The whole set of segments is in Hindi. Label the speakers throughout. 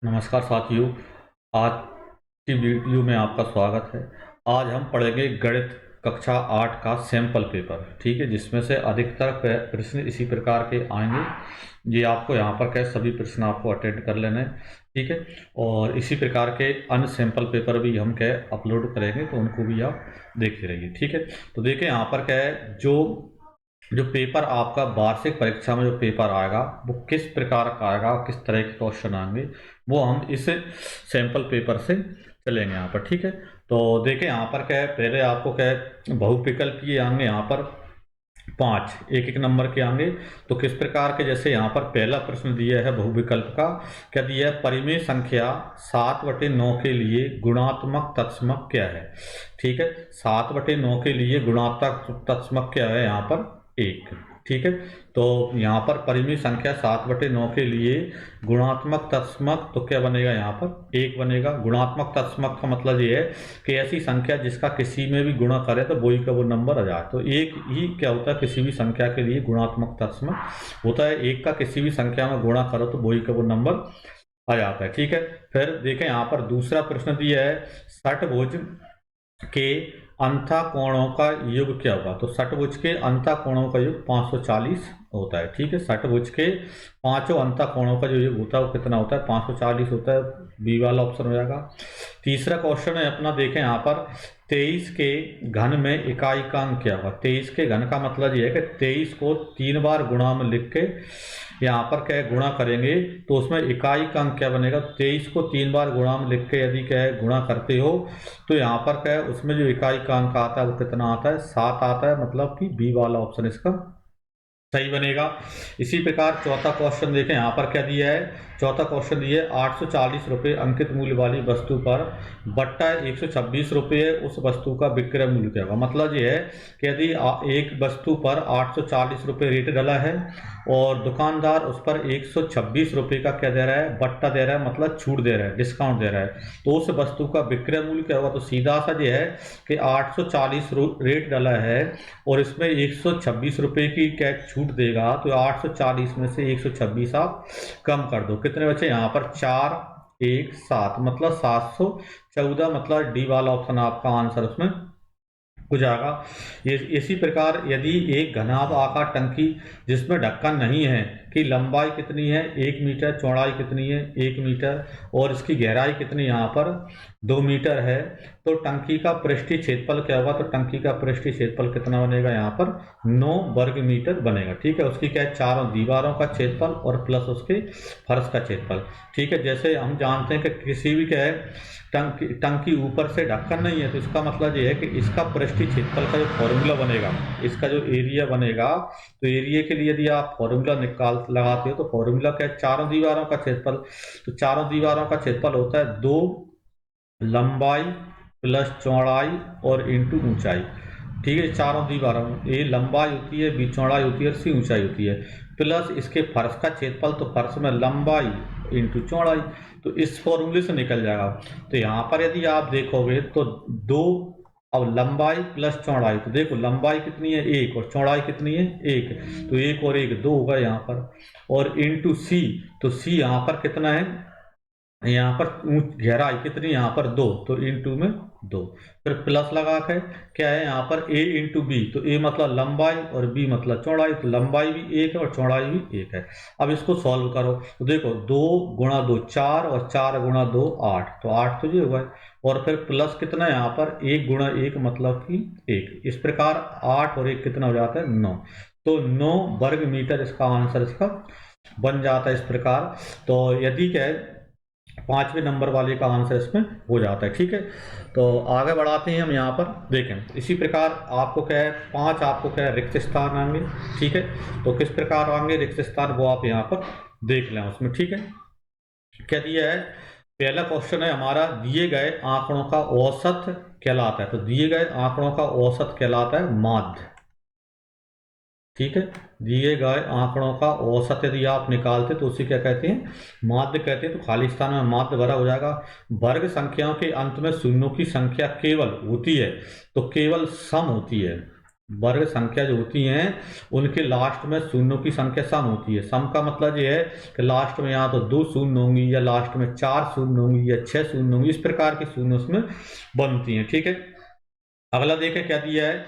Speaker 1: नमस्कार साथियों। आज की वीडियो में आपका स्वागत है। आज हम पढ़ेंगे गणित कक्षा 8 का सैंपल पेपर, ठीक है, जिसमें से अधिकतर प्रश्न इसी प्रकार के आएंगे। ये आपको यहाँ पर क्या सभी प्रश्न आपको अटेंड कर लेने हैं, ठीक है। और इसी प्रकार के अन्य सैंपल पेपर भी हम क्या अपलोड करेंगे, तो उनको भी आप देखते रहिए, ठीक है। तो देखिए यहाँ पर क्या है, जो जो पेपर आपका वार्षिक परीक्षा में जो पेपर आएगा वो किस प्रकार का आएगा, किस तरह के क्वेश्चन आएंगे, वो हम इस सैंपल पेपर से चलेंगे यहाँ पर, ठीक है। तो देखें यहाँ पर क्या है, पहले आपको क्या है बहुविकल्पीय आएंगे यहाँ पर 5 एक एक नंबर के आएंगे। तो किस प्रकार के, जैसे यहाँ पर पहला प्रश्न दिया है बहुविकल्प का, क्या दिया है, परिमेय संख्या 7/9 के लिए गुणात्मक तत्समक क्या है, ठीक है। 7/9 के लिए गुणात्मक तत्समक क्या है, यहाँ पर 1, ठीक है। तो यहाँ पर परिमेय संख्या 7/9 के लिए गुणात्मक तत्समक तो क्या बनेगा, यहाँ पर 1 बनेगा। गुणात्मक तत्समक का मतलब ये है कि ऐसी संख्या जिसका किसी में भी गुणा करे तो वही का वो नंबर आ जाए। तो एक ही क्या होता है, किसी भी संख्या के लिए गुणात्मक तत्समक होता है, एक का किसी भी संख्या में गुणा करो तो वही का वो नंबर आ जाता है, ठीक है। फिर देखें यहाँ पर दूसरा प्रश्न दिया है, षटभुज के अंतः कोणों का योग क्या होगा। तो षटभुज के अंतः कोणों का योग 540 होता है, ठीक है। षटभुज के पांचों अंतः कोणों का जो योग होता है वो कितना होता है, 540 होता है। बी वाला ऑप्शन हो जाएगा। तीसरा क्वेश्चन है अपना, देखें यहाँ पर 23 के घन में इकाई का अंक क्या होगा। 23 के घन का मतलब ये है कि 23 को 3 बार गुणा में लिख के यहाँ पर क्या है गुणा करेंगे तो उसमें इकाई का अंक क्या बनेगा। 23 को 3 बार गुणा में लिख के यदि क्या है गुणा करते हो तो यहाँ पर क्या है उसमें जो इकाई का अंक आता है वो कितना आता है, 7 आता है। मतलब कि बी वाला ऑप्शन इसका सही बनेगा। इसी प्रकार चौथा क्वेश्चन देखें यहाँ पर क्या दिया है। चौथा क्वेश्चन दिया है 840 रुपये अंकित मूल्य वाली वस्तु पर बट्टा 126 रुपये उस वस्तु का विक्रय मूल्य क्या होगा। मतलब ये है कि यदि एक वस्तु पर 840 रुपये रेट डाला है और दुकानदार उस पर 126 रुपये का क्या दे रहा है, बट्टा दे रहा है, मतलब छूट दे रहा है, डिस्काउंट दे रहा है, तो उस वस्तु का विक्रय मूल्य क्या होगा। तो सीधा सा ये है कि 840 रेट डाला है और इसमें 126 रुपये की क्या छूट देगा, तो 840 में से 126 आप कम कर दो, कितने बचे यहाँ पर 4 1 7, मतलब 714। मतलब डी वाला ऑप्शन आपका आंसर उसमें हो जाएगा। ये इसी प्रकार यदि एक घनाभ आकार टंकी जिसमें ढक्कन नहीं है की लंबाई कितनी है 1 मीटर, चौड़ाई कितनी है 1 मीटर और इसकी गहराई कितनी यहाँ पर 2 मीटर है, तो टंकी का पृष्ठीय क्षेत्रफल क्या होगा। तो टंकी का पृष्ठीय क्षेत्रफल कितना बनेगा, यहाँ पर 9 वर्ग मीटर बनेगा, ठीक है। उसकी क्या है, चारों दीवारों का क्षेत्रफल और प्लस उसके फर्श का क्षेत्रफल, ठीक है। जैसे हम जानते हैं कि किसी भी क्या है टंकी ऊपर से ढक्कन नहीं है, तो इसका मतलब ये है कि इसका पृष्ठीय क्षेत्रफल का जो फॉर्मूला बनेगा, इसका जो एरिया बनेगा, तो एरिया के लिए यदि आप फॉर्मूला निकाल लगाते हो तो फॉर्मूला क्या है, चारों दीवारों का क्षेत्रफल। तो चारों दीवारों का क्षेत्रफल होता है 2 लंबाई प्लस चौड़ाई और इंटू ऊंचाई, ठीक है। चारों दीवारों ए लंबाई होती है, बी चौड़ाई होती है और सी ऊंचाई होती है, प्लस इसके फर्श का क्षेत्रफल, तो फर्श में लंबाई इंटू चौड़ाई, तो इस फॉर्मूले से निकल जाएगा। तो यहाँ पर यदि आप देखोगे तो 2, अब लंबाई प्लस चौड़ाई, तो देखो लंबाई कितनी है 1 और चौड़ाई कितनी है 1, तो 1 और 1 2 होगा यहाँ पर, और इंटू सी, तो सी यहाँ पर कितना है, यहाँ पर गहराई कितनी यहाँ पर 2, तो इंटू में 2, फिर प्लस लगा के क्या है यहाँ पर a इंटू बी, तो a मतलब लंबाई और b मतलब चौड़ाई, तो लंबाई भी 1 है और चौड़ाई भी 1 है। अब इसको सॉल्व करो तो देखो 2 गुणा 2 4 और 4 गुणा 2 8, तो 8 तो ये हुआ है, और फिर प्लस कितना है यहाँ पर 1 गुणा 1 मतलब कि 1। इस प्रकार 8 और 1 कितना हो जाता है 9, तो 9 वर्ग मीटर इसका आंसर इसका बन जाता है इस प्रकार। तो यदि क्या है 5वें नंबर वाले का आंसर इसमें हो जाता है, ठीक है। तो आगे बढ़ाते हैं हम यहाँ पर, देखें इसी प्रकार आपको क्या है 5 आपको क्या है रिक्त स्थान आएंगे, ठीक है। तो किस प्रकार आएंगे रिक्त स्थान वो आप यहाँ पर देख लें उसमें, ठीक है। क्या दिया है, पहला क्वेश्चन है हमारा, दिए गए आंकड़ों का औसत कहलाता है। तो दिए गए आंकड़ों का औसत कहलाता है माध्य, ठीक है। दिए गए आंकड़ों का औसत यदि आप निकालते तो उसे क्या कहते हैं, माध्य कहते हैं। तो खाली स्थान में माध्य भरा हो जाएगा। वर्ग संख्याओं के अंत में शून्यों की संख्या केवल होती है, तो केवल सम होती है। वर्ग संख्या जो होती हैं उनके लास्ट में शून्यों की संख्या सम होती है। सम का मतलब ये है कि लास्ट में या तो 2 शून्य होंगी, या लास्ट में 4 शून्य होंगी, या 6 शून्य होंगी, इस प्रकार की शून्य उसमें बनती हैं। ठीक है, अगला देखें क्या दिया है,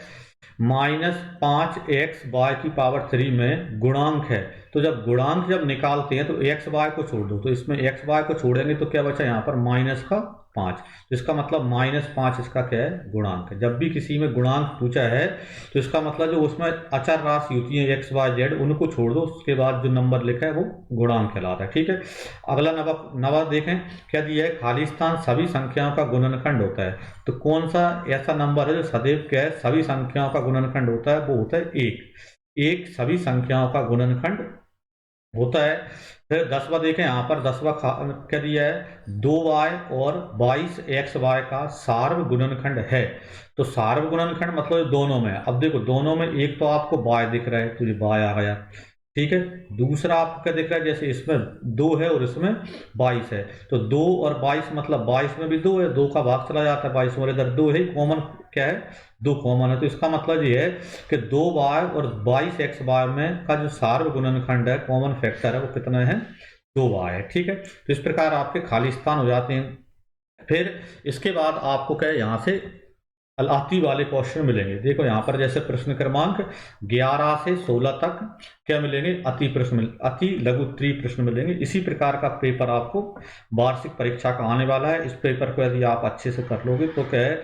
Speaker 1: -5x/3 में गुणांक है। तो जब गुणांक जब निकालते हैं तो एक्स वाई को छोड़ दो, तो इसमें एक्स वाई को छोड़ेंगे तो क्या बचा यहाँ पर -5। तो इसका मतलब -5 इसका क्या है, गुणांक है। जब भी किसी में गुणांक पूछा है तो इसका मतलब जो उसमें अचर राशि होती है एक्स वाई जेड, उनको छोड़ दो, उसके बाद जो नंबर लिखा है वो गुणांक कहलाता है। ठीक है, अगला नवा देखें क्या दिया है, खाली स्थान सभी संख्याओं का गुणनखंड होता है। तो कौन सा ऐसा नंबर है जो सदैव क्या है, सभी संख्याओं का गुणनखंड होता है, वो होता है 1 सभी संख्याओं का गुणनखंड होता है। फिर 10वां देखें, यहाँ पर 10वां क्या दिया है, 2y और 22xy का सार्व गुणनखंड है। तो सार्व गुणनखंड मतलब दोनों में, अब देखो दोनों में एक तो आपको y दिख रहा है तो ये y आ गया। ठीक है, दूसरा आपको क्या दिख रहा है, जैसे इसमें 2 है और इसमें 22 है, तो 2 और 22 मतलब 22 में भी 2 है, 2 का भाग चला जाता है 22 और इधर 2 है, कॉमन क्या है, 2 कॉमन है। तो इसका मतलब ये है कि 2y और 22xy में का जो सार्व गुणनखंड है, कॉमन फैक्टर है, वो कितना है, 2y है। ठीक है, तो इस प्रकार आपके खाली स्थान हो जाते हैं। फिर इसके बाद आपको क्या है, यहाँ से अति वाले क्वेश्चन मिलेंगे। देखो यहाँ पर जैसे प्रश्न क्रमांक 11 से 16 तक क्या मिलेंगे, अति लघु त्रि प्रश्न मिलेंगे। इसी प्रकार का पेपर आपको वार्षिक परीक्षा का आने वाला है। इस पेपर को यदि आप अच्छे से कर लोगे तो क्या है,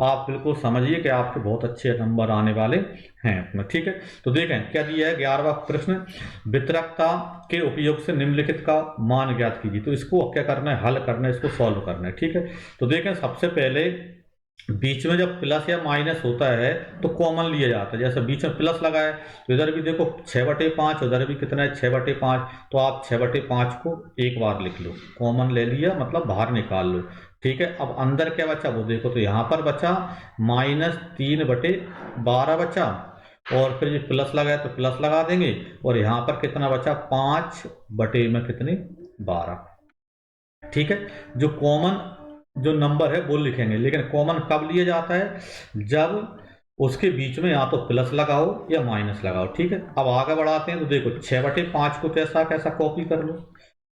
Speaker 1: आप बिल्कुल समझिए कि आपके बहुत अच्छे नंबर आने वाले हैं। ठीक है, तो देखें क्या दिया है, 11वां प्रश्न, वितरकता के उपयोग से निम्नलिखित का मान ज्ञात कीजिए। तो इसको क्या करना है, हल करना है, इसको सॉल्व करना है। ठीक है, तो देखें सबसे पहले बीच में जब प्लस या माइनस होता है तो कॉमन लिया जाता है। जैसे बीच में प्लस लगा है तो इधर भी देखो 6/5, उधर भी कितना है 6/5, तो आप 6/5 को एक बार लिख लो, कॉमन ले लिया मतलब बाहर निकाल लो। ठीक है, अब अंदर क्या बचा वो देखो, तो यहाँ पर बचा -3/12 बचा, और फिर ये प्लस लगा है तो प्लस लगा देंगे, और यहाँ पर कितना बचा 5/12। ठीक है, जो कॉमन जो नंबर है वो लिखेंगे, लेकिन कॉमन कब लिया जाता है, जब उसके बीच में या तो प्लस लगाओ या माइनस लगाओ। ठीक है, अब आगे बढ़ाते हैं तो देखो 6/5 को कैसा कैसा कॉपी कर लो।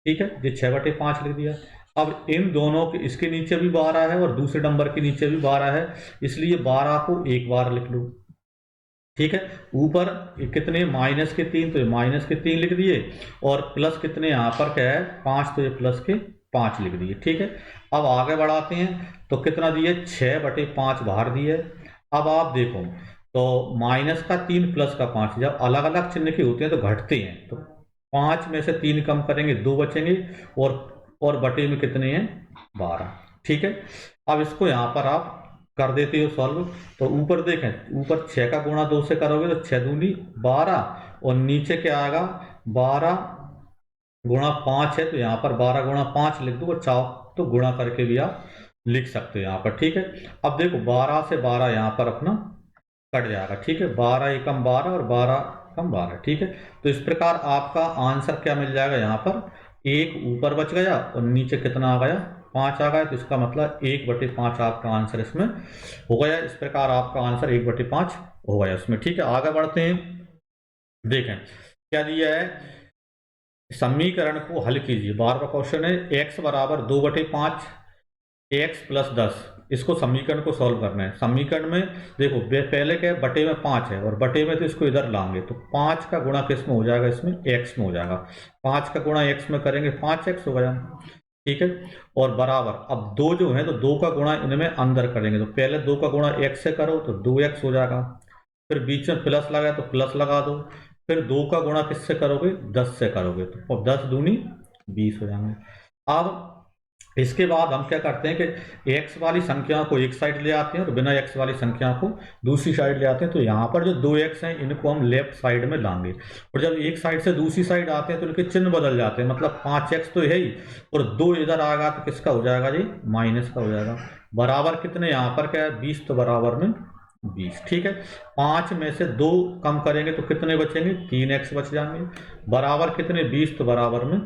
Speaker 1: ठीक है, ये 6/5 लिख दिया। अब इन दोनों के, इसके नीचे भी 12 है और दूसरे नंबर के नीचे भी 12 है, इसलिए 12 को एक बार लिख लो। ठीक है, ऊपर कितने -3, तो -3 लिख दिए, और प्लस कितने यहाँ पर क्या है 5, तो ये +5 लिख दिए। ठीक है, अब आगे बढ़ाते हैं तो कितना दिए 6/5 बाहर दिए। अब आप देखो तो -3 +5 जब अलग अलग चिन्ह के होते हैं तो घटते हैं, तो 5 में से 3 कम करेंगे 2 बचेंगे, और बटे में कितने हैं 12। ठीक है, अब इसको यहाँ पर आप कर देते हो सॉल्व। तो ऊपर देखें, ऊपर 6 का गुणा 2 से करोगे तो 6 दूनी 12, और नीचे क्या आएगा 12 गुणा 5 है, तो यहाँ पर 12 गुणा 5 लिख दो, और चाहो तो गुणा करके भी आप लिख सकते हो यहाँ पर। ठीक है, अब देखो 12 से 12 यहाँ पर अपना कट जाएगा। ठीक है, 12 एकम 12 और 12 कम 12। ठीक है, तो इस प्रकार आपका आंसर क्या मिल जाएगा, यहाँ पर 1 ऊपर बच गया और नीचे कितना आ गया 5 आ गया, तो इसका मतलब 1/5 आपका आंसर इसमें हो गया। इस प्रकार आपका आंसर 1/5 हो गया इसमें। ठीक है, आगे बढ़ते हैं, देखें क्या दिया है, समीकरण को हल कीजिए। 12वां क्वेश्चन है, x बराबर 2/5 x + 10, इसको समीकरण को सॉल्व करना है। समीकरण में देखो पहले क्या है, बटे में 5 है, और बटे में तो इसको इधर लाएंगे, तो 5 का गुणा किस में हो जाएगा, इसमें x में हो जाएगा। 5 का गुणा x में करेंगे 5x हो गया। ठीक है, और बराबर, अब 2 जो है तो 2 का गुणा इनमें अंदर करेंगे, तो पहले 2 का गुणा x से करो तो 2x हो जाएगा, फिर बीच में प्लस लगा तो प्लस लगा दो, फिर 2 का गुणा किससे करोगे 10 से करोगे, तो 10 दूनी 20 हो जाएंगे। अब इसके बाद हम क्या करते हैं कि x वाली संख्या को एक साइड ले आते हैं और बिना x वाली संख्या को दूसरी साइड ले आते हैं। तो यहाँ पर जो 2x हैं इनको हम लेफ्ट साइड में लाएंगे, और जब एक साइड से दूसरी साइड आते हैं तो इनके चिन्ह बदल जाते हैं, मतलब 5x तो है ही, और 2 इधर आएगा तो किसका हो जाएगा जी, माइनस का हो जाएगा। बराबर कितने, यहाँ पर क्या है 20, तो बराबर में 20। ठीक है, 5 में से 2 कम करेंगे तो कितने बचेंगे, 3x बच जाएंगे। बराबर कितने 20, तो बराबर में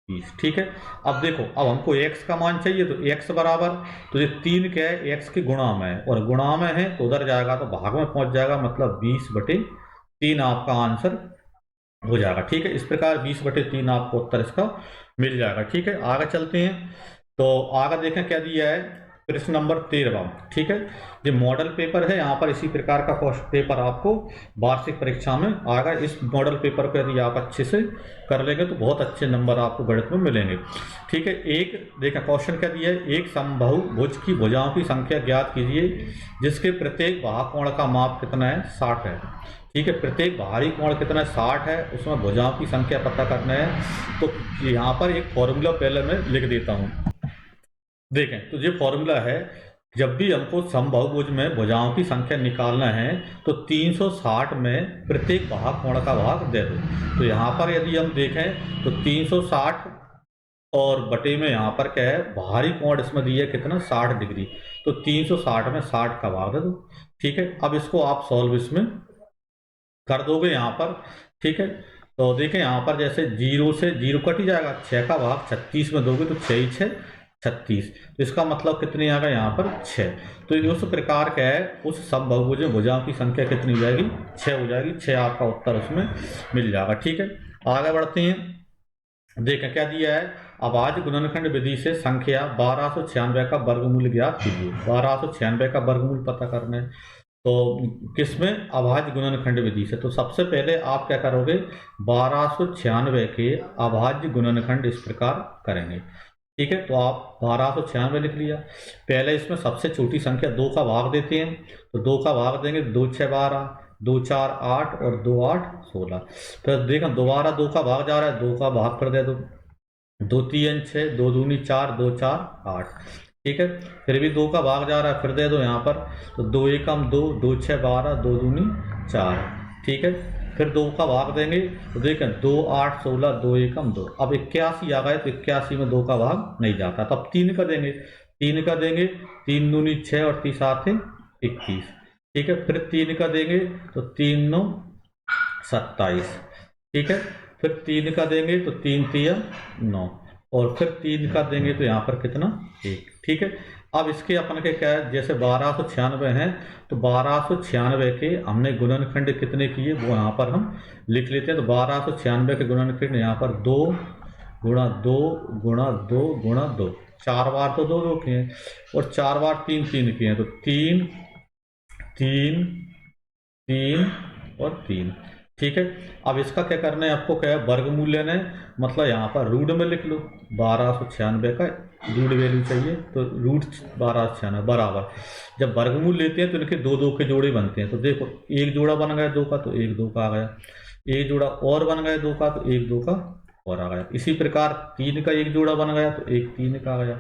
Speaker 1: 20। ठीक है, अब देखो, अब हमको x का मान चाहिए, तो x बराबर, तो ये 3 क्या है, x के गुणा में है, और गुणा में है तो उधर जाएगा तो भाग में पहुंच जाएगा, मतलब 20/3 आपका आंसर हो जाएगा। ठीक है, इस प्रकार 20/3 आपको उत्तर इसका मिल जाएगा। ठीक है, आगे चलते हैं। तो आगे देखें क्या दिया है, प्रश्न नंबर 13। ठीक है, ये मॉडल पेपर है, यहाँ पर इसी प्रकार का क्वेश्चन पेपर आपको वार्षिक परीक्षा में आएगा। इस मॉडल पेपर को यदि आप अच्छे से कर लेंगे तो बहुत अच्छे नंबर आपको गणित में मिलेंगे। ठीक है, एक देखा क्वेश्चन क्या दिया है, एक समबाहु भुज की भुजाओं की संख्या ज्ञात कीजिए जिसके प्रत्येक बाहु कोण का माप कितना है, 60 है। ठीक है, प्रत्येक बाहरी कोण कितना है, 60 है, उसमें भुजाओं की संख्या पता करना है। तो यहाँ पर एक फॉर्मूला पहले मैं लिख देता हूँ। देखें, तो ये फॉर्मूला है, जब भी हमको समबाहुभुज में भुजाओं की संख्या निकालना है तो 360 में प्रत्येक बाहु कोण का भाग दे दो। तो यहाँ पर यदि हम देखें तो 360 और बटे में यहाँ पर क्या है, बाहरी कोण इसमें दिया है कितना, 60 डिग्री, तो 360 में 60 का भाग दे दो। ठीक है, अब इसको आप सॉल्व इसमें कर दोगे यहाँ पर। ठीक है, तो देखें यहाँ पर जैसे 0 से 0 कट ही जाएगा, 6 का भाग 36 में दोगे तो 6 6 36, तो इसका मतलब कितनी आ गया यहाँ पर 6। तो उस प्रकार का है, उस समबाहुभुज में भुजाओं की संख्या कितनी हो जाएगी, 6 हो जाएगी। 6 आपका उत्तर उसमें मिल जाएगा। ठीक है, आगे बढ़ते हैं। देखें क्या दिया है, अभाज्य गुणनखंड विधि से संख्या 1296 का वर्गमूल ज्ञात कीजिए। 1296 का वर्गमूल पता करना है, तो किसमें, अभाज्य गुणनखंड विधि से। तो सबसे पहले आप क्या करोगे, 1296 के अभाज्य गुणनखंड इस प्रकार करेंगे। ठीक है, तो आप 1296 लिख लिया। पहले इसमें सबसे छोटी संख्या 2 का भाग देते हैं, तो 2 का भाग देंगे, 2 6 12, 2 4 8 और 2 8 16। फिर देखें दोबारा 2 का भाग जा रहा है, 2 का भाग कर दे दो, 2 3 6, 2 दूनी 4, 2 4 8। ठीक है, फिर भी 2 का भाग जा रहा है, फिर दे दो यहाँ पर, तो 2 एकम 2, 2 6 12, 2 दूनी 4। ठीक है, फिर 2 का भाग देंगे, तो देखें 2 8 16, 2 एकम 2। अब 81 आ गए, तो 81 में 2 का भाग नहीं जाता, तब 3 का देंगे, 3 का देंगे, 3 दूनी 6 और 3 7 21। ठीक है, फिर 3 का देंगे, तो 3 9 27। ठीक है, फिर 3 का देंगे, तो 3 3 9, और फिर 3 का देंगे तो यहाँ पर कितना, 1। ठीक है, अब इसके अपन के क्या है, जैसे 1296 हैं, तो 1296 के हमने गुणनखंड कितने किए वो यहाँ पर हम लिख लेते हैं। तो 1296 के गुणनखंड यहाँ पर 2 गुणा 2 गुणा 2 गुणा 2, 4 बार तो 2 2 किए हैं, और 4 बार 3 3 किए हैं, तो 3 3 3 और 3। ठीक है, अब इसका क्या करना है आपको, क्या है, वर्गमूल लेना है, मतलब यहाँ पर रूट में लिख लो। 1296 का रूट वैल्यू चाहिए, तो रूट 1296 बराबर, जब वर्गमूल लेते हैं तो इनके 2 2 के जोड़े बनते हैं। तो देखो, एक जोड़ा बन गया 2 का, तो 1 2 का आ गया, एक जोड़ा और बन गया 2 का, तो 1 2 का और आ गया। इसी प्रकार 3 का एक जोड़ा बन गया, तो 1 3 का आ गया।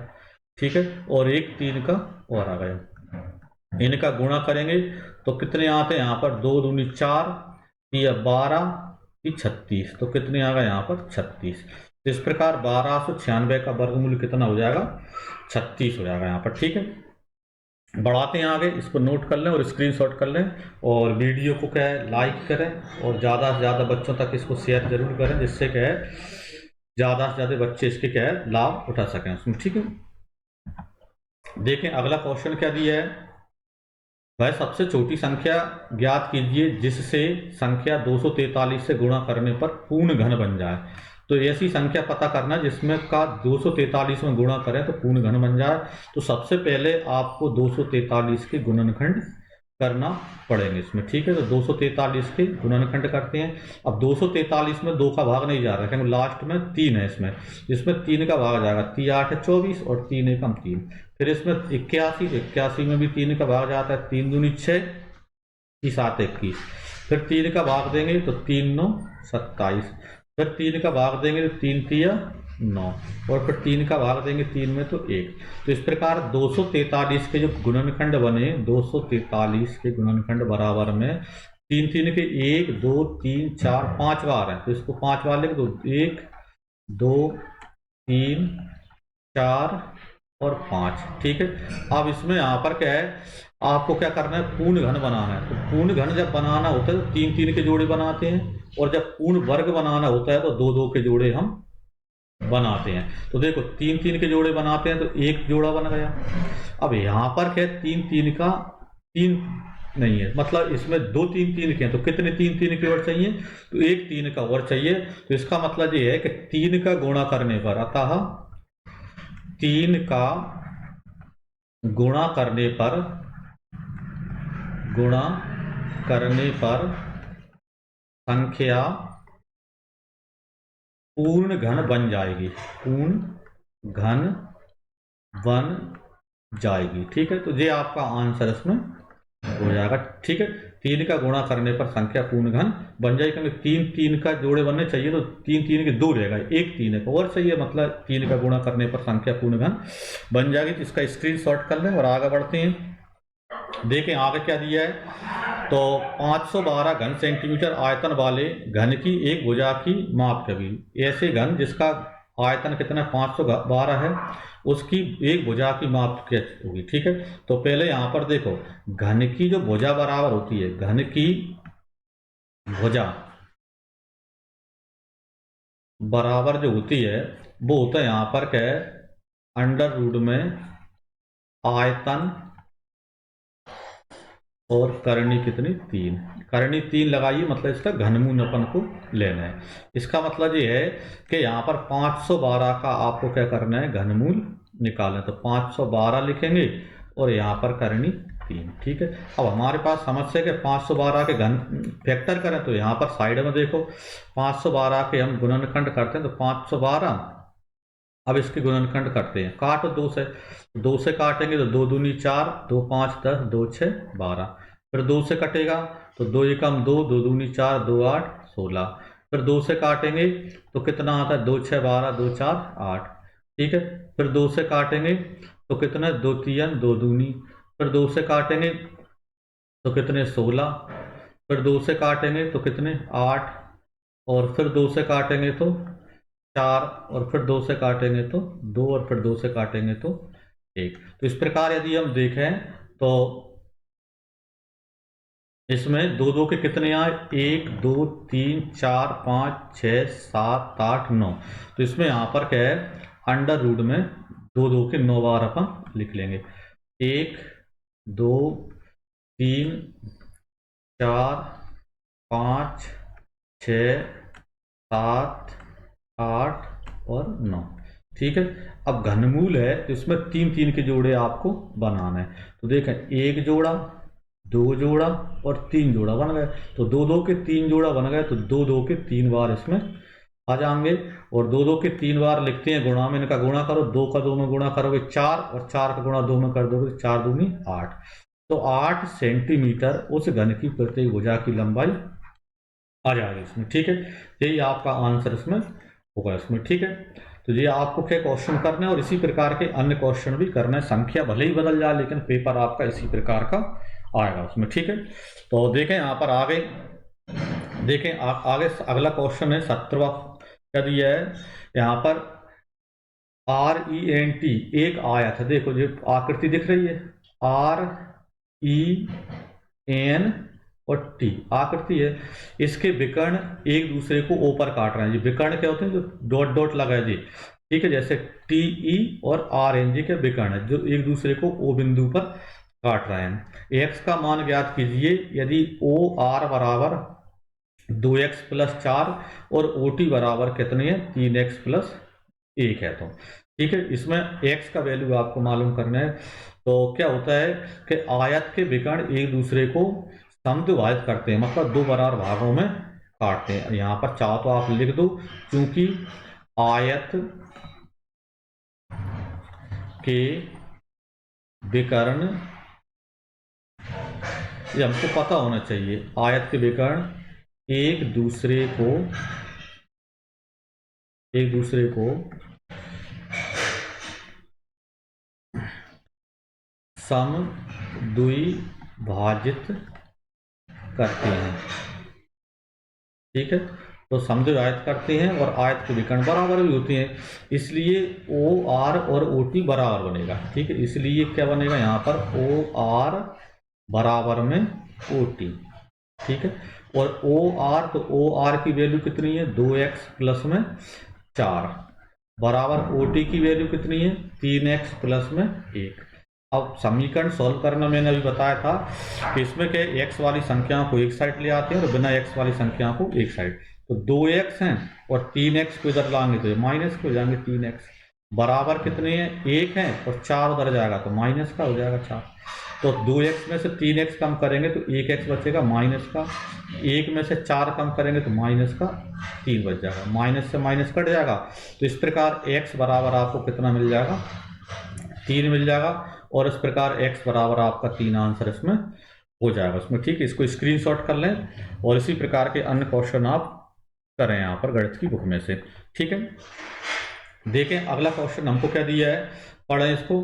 Speaker 1: ठीक है, और 1 3 का और आ गया। इनका गुणा करेंगे तो कितने आते हैं, यहाँ पर 2 दूनी 4, 12, 36, तो कितने आ गए यहाँ पर 36। तो इस प्रकार 1296 का वर्गमूल कितना हो जाएगा, 36 हो जाएगा यहाँ पर। ठीक है, बढ़ाते हैं आगे, इसको नोट कर लें और स्क्रीनशॉट कर लें, और वीडियो को क्या है, लाइक करें, और ज़्यादा से ज़्यादा बच्चों तक इसको शेयर जरूर करें, जिससे क्या है ज़्यादा से ज़्यादा बच्चे इसके क्या है लाभ उठा सकें उसमें। ठीक है, देखें अगला क्वेश्चन क्या दिया है, वह सबसे छोटी संख्या ज्ञात कीजिए जिससे संख्या 243 से गुणा करने पर पूर्ण घन बन जाए। तो ऐसी संख्या पता करना जिसमें का 243 में गुणा करें तो पूर्ण घन बन जाए। तो सबसे पहले आपको 243 के गुणनखंड करना पड़ेंगे इसमें। ठीक है, तो 243 के गुणनखंड करते हैं। अब 243 में 2 का भाग नहीं जा रहा है, क्योंकि लास्ट में 3 है, इसमें 3 का भाग जाएगा, 3 8 24 और 3 एकम 3। फिर इसमें 81 में भी 3 का भाग जाता है, 3 दूनी 6, 3 7 21। फिर 3 का भाग देंगे तो 3 9 27। फिर 3 का भाग देंगे तो 3 3 9, और फिर 3 का भाग देंगे 3 में तो 1। तो इस प्रकार 243 के जो गुणनखंड बने, 243 के गुणनखंड बराबर में 3 3 के 1 2 3 4 5 बार है, तो इसको 5 बार लिख दो, 1 2 3 4 और 5। ठीक है, अब इसमें यहाँ पर क्या है, आपको क्या करना है, पूर्ण घन बनाना है। तो पूर्ण घन जब बनाना होता है तो 3 3 के जोड़े बनाते हैं, और जब पूर्ण वर्ग बनाना होता है तो 2 2 के जोड़े हम बनाते हैं। तो देखो 3 3 के जोड़े बनाते हैं तो एक जोड़ा बन गया। अब यहाँ पर क्या 3 3 का 3 नहीं है, मतलब इसमें 2 3 3 के हैं, तो कितने 3 3 के और चाहिए, तो एक 3 का और चाहिए। तो इसका मतलब ये है कि 3 का गुणा करने पर, अतः 3 का गुणा करने पर, गुणा करने पर संख्या पूर्ण घन बन जाएगी, पूर्ण घन बन जाएगी। ठीक है, तो ये आपका आंसर इसमें हो जाएगा। ठीक है, 3 का गुणा करने पर संख्या पूर्ण घन बन जाएगी, क्योंकि 3 3 का जोड़े बनने चाहिए, तो 3 3 के 2 रहेगा, एक 3 का और चाहिए, मतलब 3 का गुणा करने पर संख्या पूर्ण घन बन जाएगी। तो इसका स्क्रीनशॉट कर लें और आगे बढ़ते हैं। देखें आगे क्या दिया है, तो 512 घन सेंटीमीटर आयतन वाले घन की एक भुजा की माप कभी, ऐसे घन जिसका आयतन कितना 512 है, उसकी एक भुजा की माप क्या होगी। ठीक है, तो पहले यहां पर देखो घन की जो भुजा बराबर होती है, घन की भुजा बराबर जो होती है वो होता है यहां पर क्या है, अंडर रूट में आयतन और करनी कितनी 3, करनी 3 लगाइए, मतलब इसका घनमूल अपन को लेना है। इसका मतलब ये है कि यहाँ पर 512 का आपको क्या करना है, घनमूल निकालना है। तो 512 लिखेंगे और यहाँ पर करनी 3। ठीक है, अब हमारे पास समस्या है कि 512 के घन फैक्टर करें, तो यहाँ पर साइड में देखो 512 के हम गुणनखंड करते हैं, तो 512, अब इसके गुणनखंड करते हैं, काटो 2 से, 2 से काटेंगे तो 2 दूनी 4, 2 5 10, 2 6 12, फिर 2 से कटेगा तो 2 एकम 2, 2 दूनी 4, 2 8 16, फिर 2 से काटेंगे तो कितना आता है, 2 6 12, 2 4 8। ठीक है, फिर 2 से काटेंगे तो कितना 2 3 2 दूनी, फिर 2 से काटेंगे तो कितने 16, फिर 2 से काटेंगे तो कितने 8, और फिर 2 से काटेंगे तो 4, और फिर 2 से काटेंगे तो 2, और फिर 2 से काटेंगे तो 1। तो इस प्रकार यदि हम देखें तो इसमें 2 2 के कितने आए, 1 2 3 4 5 6 7 8 9। तो इसमें यहाँ पर क्या है, अंडर रूट में 2 2 के 9 बार अपन लिख लेंगे, 1 2 3 4 5 6 7 8 और 9। ठीक है, अब घनमूल है तो इसमें 3 3 के जोड़े आपको बनाना है। तो देखें एक जोड़ा, 2 जोड़ा और 3 जोड़ा बन गए, तो 2 2 के 3 जोड़ा बन गए, तो 2 2 के 3 बार इसमें आ जाएंगे, और 2 2 के 3 बार लिखते हैं गुणा में, इनका गुणा करो, 2 का 2 में गुणा करोगे 4, और 4 का गुणा 2 में कर दोगे 4 दूनी 8। तो 8 सेंटीमीटर उस घन की प्रत्येक भुजा की लंबाई आ जाएगी इसमें। ठीक है, यही आपका आंसर इसमें होगा इसमें। ठीक है, तो ये आपको क्या क्वेश्चन करना है, और इसी प्रकार के अन्य क्वेश्चन भी करना है, संख्या भले ही बदल जाए लेकिन पेपर आपका इसी प्रकार का आएगा उसमें। ठीक है, तो देखें यहाँ पर आगे, देखें आगे अगला क्वेश्चन है 17वां, क्या दिया है यहाँ पर, RENT एक आयत है, देखो जो आकृति दिख रही है REN और T आकृति है, इसके विकर्ण एक दूसरे को ऊपर काट रहे हैं। जी विकर्ण क्या होते हैं, जो डॉट डॉट लगा है जी। ठीक है, जैसे TE और RNG के विकर्ण है जो एक दूसरे को O बिंदु पर काट रहे हैं। x का मान ज्ञात कीजिए यदि OR बराबर 2x + 4 और OT बराबर कितनी है 3x + 1 है। तो ठीक है, इसमें x का वैल्यू आपको मालूम करना है। तो क्या होता है कि आयत के विकर्ण एक दूसरे को समद्विभाजित करते हैं, मतलब 2 बराबर भागों में काटते हैं। यहाँ पर चाहो तो आप लिख दो, क्योंकि आयत के विकर्ण, ये हमको पता होना चाहिए, आयत के विकर्ण एक दूसरे को समद्विभाजित करते हैं। ठीक है, तो समद्विभाजित करते हैं और आयत के विकर्ण बराबर भी होते हैं, इसलिए OR और OT बराबर बनेगा। ठीक है, इसलिए क्या बनेगा यहाँ पर OR बराबर में OT। ठीक है, और OR, तो OR की वैल्यू कितनी है 2x + में 4, बराबर OT की वैल्यू कितनी है 3x प्लस में 1। अब समीकरण सॉल्व करना मैंने अभी बताया था कि इसमें क्या x वाली संख्याओं को एक साइड ले आते हैं और बिना x वाली संख्याओं को एक साइड। तो 2x हैं और 3x को इधर लाएंगे तो ये माइनस के हो जाएंगे 3x। बराबर कितने हैं 1 है और 4 उधर जाएगा तो माइनस का हो जाएगा 4। तो 2x में से 3x कम करेंगे तो 1x बचेगा माइनस का। 1 में से 4 कम करेंगे तो माइनस का 3 बच जाएगा, माइनस से माइनस कट जाएगा। तो इस प्रकार x बराबर आपको कितना मिल जाएगा 3 मिल जाएगा। और इस प्रकार x बराबर आपका 3 आंसर इसमें हो जाएगा उसमें। ठीक है, इसको स्क्रीनशॉट कर लें और इसी प्रकार के अन्य क्वेश्चन आप करें यहाँ पर गणित की बुक में से। ठीक है, देखें अगला क्वेश्चन हमको क्या दिया है, पढ़ें इसको।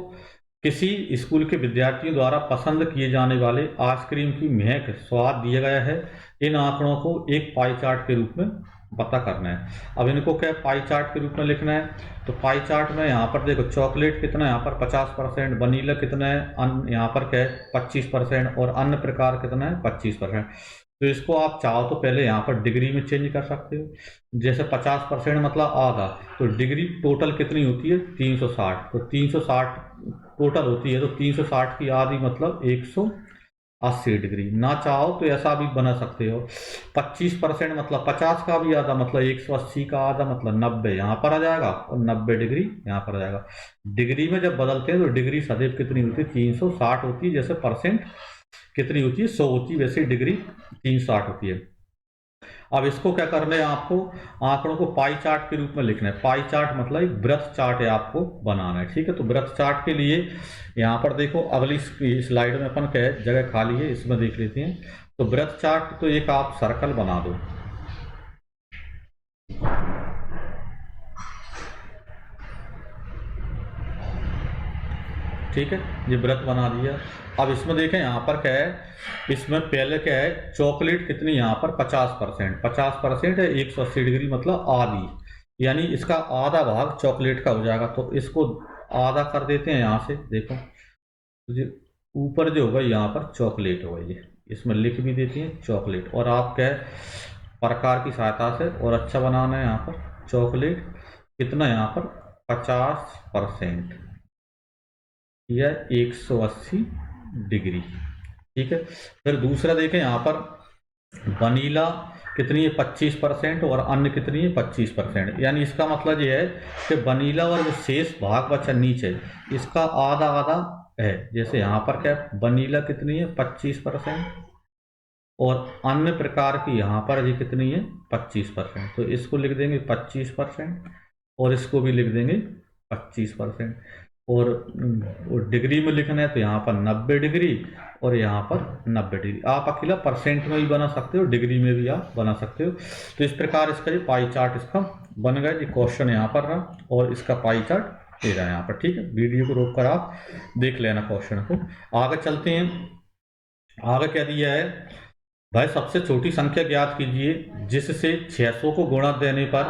Speaker 1: किसी स्कूल के विद्यार्थियों द्वारा पसंद किए जाने वाले आइसक्रीम की महक स्वाद दिया गया है। इन आंकड़ों को एक पाई चार्ट के रूप में पता करना है। अब इनको क्या पाई चार्ट के रूप में लिखना है, तो पाई चार्ट में यहाँ पर देखो चॉकलेट कितना है यहाँ पर 50%, वनीला कितना है, अन्य यहाँ पर क्या है 25% और अन्य प्रकार कितना है 25%। तो इसको आप चाहो तो पहले यहाँ पर डिग्री में चेंज कर सकते हो। जैसे 50% मतलब आधा, तो डिग्री टोटल कितनी होती है 360। तो 360 टोटल होती है तो 360 की आधी मतलब 180 डिग्री। ना चाहो तो ऐसा भी बना सकते हो। 25% मतलब 50 का भी आधा मतलब 180 का आधा मतलब 90 यहाँ पर आ जाएगा और 90 डिग्री यहाँ पर आ जाएगा। डिग्री में जब बदलते हैं तो डिग्री सदैव कितनी होती है 360 होती है। जैसे परसेंट कितनी होती है 100 होती है, वैसे डिग्री 360 होती है। अब इसको क्या करना है आपको, आंकड़ों को पाई चार्ट के रूप में लिखना है। पाई चार्ट मतलब एक वृत्त चार्ट है आपको बनाना है। ठीक है, तो वृत्त चार्ट के लिए यहाँ पर देखो अगली स्लाइड में अपन क्या जगह खाली है इसमें देख लेते हैं। तो वृत्त चार्ट तो एक आप सर्कल बना दो। ठीक है, ये वृत्त बना दिया। अब इसमें देखें यहाँ पर क्या है, इसमें पहले क्या है चॉकलेट कितनी यहाँ पर 50%, 50% है 180 डिग्री मतलब आधी, यानी इसका आधा भाग चॉकलेट का हो जाएगा। तो इसको आधा कर देते हैं यहाँ से, देखो तो ऊपर जो होगा यहाँ पर चॉकलेट होगा, ये इसमें लिख भी देती हैं चॉकलेट। और आप क्या है प्रकार की सहायता से और अच्छा बनाना है यहाँ पर चॉकलेट कितना यहाँ पर 50% या 180 डिग्री। ठीक है, फिर दूसरा देखें यहाँ पर वनीला कितनी है 25% और अन्य कितनी है 25%, यानी इसका मतलब ये है कि वनीला और जो शेष भाग बचा नीचे इसका आधा आधा है। जैसे यहाँ पर क्या वनीला कितनी है 25% और अन्य प्रकार की यहाँ पर ये कितनी है 25%, तो इसको लिख देंगे 25% और इसको भी लिख देंगे 25%। और डिग्री में लिखना है तो यहाँ पर 90 डिग्री और यहाँ पर 90 डिग्री। आप अकेला परसेंट में भी बना सकते हो, डिग्री में भी आप बना सकते हो। तो इस प्रकार इसका जो पाई चार्ट इसका बन गया। ये क्वेश्चन यहाँ पर रहा और इसका पाई चार्ट दे रहा है यहाँ पर। ठीक है, वीडियो को रोक कर आप देख लेना क्वेश्चन को। आगे चलते हैं, आगे क्या दिया है भाई, सबसे छोटी संख्या ज्ञात कीजिए जिससे 600 को गुणा देने पर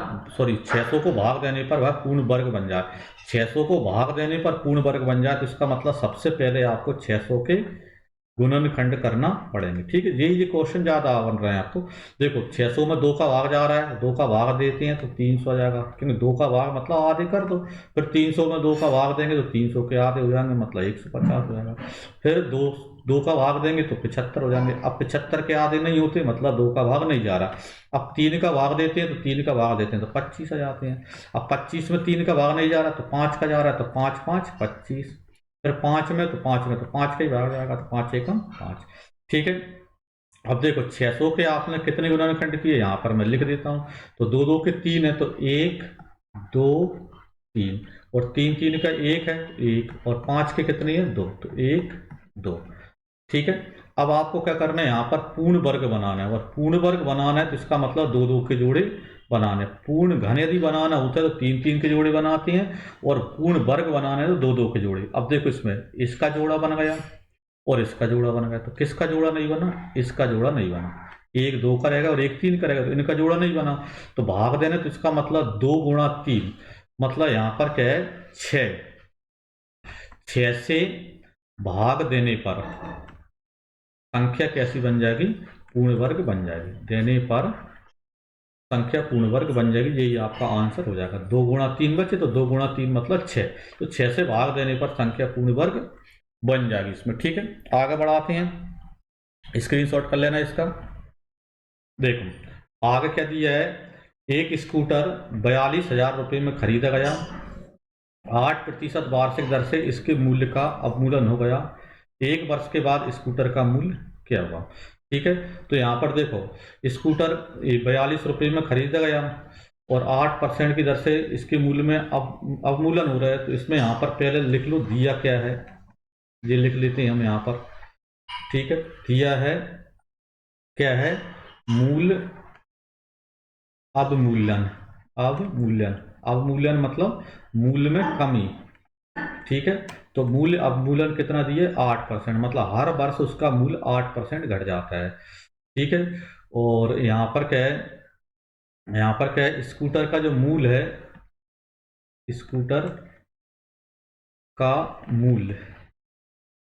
Speaker 1: 600 को भाग देने पर वह पूर्ण वर्ग बन जाए। 600 को भाग देने पर पूर्ण वर्ग बन जाए तो इसका मतलब सबसे पहले आपको 600 के गुणनखंड करना पड़ेंगे। ठीक है, ये क्वेश्चन ज्यादा बन रहे हैं आपको। देखो 600 में 2 का भाग जा रहा है, 2 का भाग देते हैं तो 300 आ जाएगा, क्योंकि 2 का भाग मतलब आधे कर दो। फिर 300 में 2 का भाग देंगे तो 300 के आधे हो जाएंगे मतलब 150 हो जाएगा। फिर 2 का भाग देंगे तो 75 हो जाएंगे। अब 75 के आधे नहीं होते मतलब 2 का भाग नहीं जा रहा। अब 3 का भाग देते हैं तो 3 का भाग देते हैं तो 25 आ जाते हैं। अब 25 में 3 का भाग नहीं जा रहा तो 5 का जा रहा है तो 5 5 25। फिर 5 में तो 5 में तो 5 का ही भाग जाएगा तो 5 एकम 5। ठीक है, अब देखो 600 के आपने कितने गुणनखंड किए यहाँ पर मैं लिख देता हूँ। तो 2 2 के 3 है तो 1 2 3 और 3 3 का 1 है 1 और 5 के कितने हैं 2 तो 1 2। ठीक है, अब आपको क्या करना है यहाँ पर पूर्ण वर्ग बनाना है। और पूर्ण वर्ग बनाना है तो इसका मतलब 2 2 के जोड़े बनाने। पूर्ण घन यदि बनाना होता है तो 3 3 के जोड़े बनाते हैं और पूर्ण वर्ग बनाना है तो 2 2 के जोड़े। अब देखो इसमें इसका जोड़ा बन गया और इसका जोड़ा बन गया, तो किसका जोड़ा नहीं बना, इसका जोड़ा नहीं बना। 1 2 का रहेगा और 1 3 का रहेगा तो इनका जोड़ा नहीं बना। तो भाग देना तो इसका मतलब 2 गुणा 3 मतलब यहाँ पर क्या है 6 से भाग देने पर संख्या कैसी बन जाएगी पूर्ण वर्ग बन जाएगी। देने पर संख्या पूर्ण वर्ग बन जाएगी। यही आपका आंसर हो जाएगा। 2 गुणा 3 बचे तो 2 गुणा 3 मतलब 6, तो 6 से भाग देने पर संख्या पूर्ण वर्ग बन जाएगी इसमें। ठीक है, आगे बढ़ाते हैं, स्क्रीनशॉट कर लेना इसका। देखो आगे क्या दिया है, एक स्कूटर 42,000 रुपये में खरीदा गया, 8% वार्षिक दर से इसके मूल्य का अवमूल्यन हो गया, 1 वर्ष के बाद स्कूटर का मूल्य क्या हुआ। ठीक है, तो यहाँ पर देखो स्कूटर 42 रुपये में खरीदा गया और 8% की दर से इसके मूल्य में अवमूल्यन हो रहा है, तो इसमें यहाँ पर पहले लिख लो दिया क्या है, ये लिख लेते हैं हम यहाँ पर। ठीक है, दिया है क्या है, मूल्य अवमूल्यन, अवमूल्यन, अवमूल्यन मतलब मूल्य में कमी। ठीक है, तो मूल्य अवमूल्यन कितना दिए, 8%, मतलब हर वर्ष उसका मूल्य 8% घट जाता है। ठीक है, और यहाँ पर क्या है, यहाँ पर क्या है, स्कूटर का जो मूल्य है, स्कूटर का मूल्य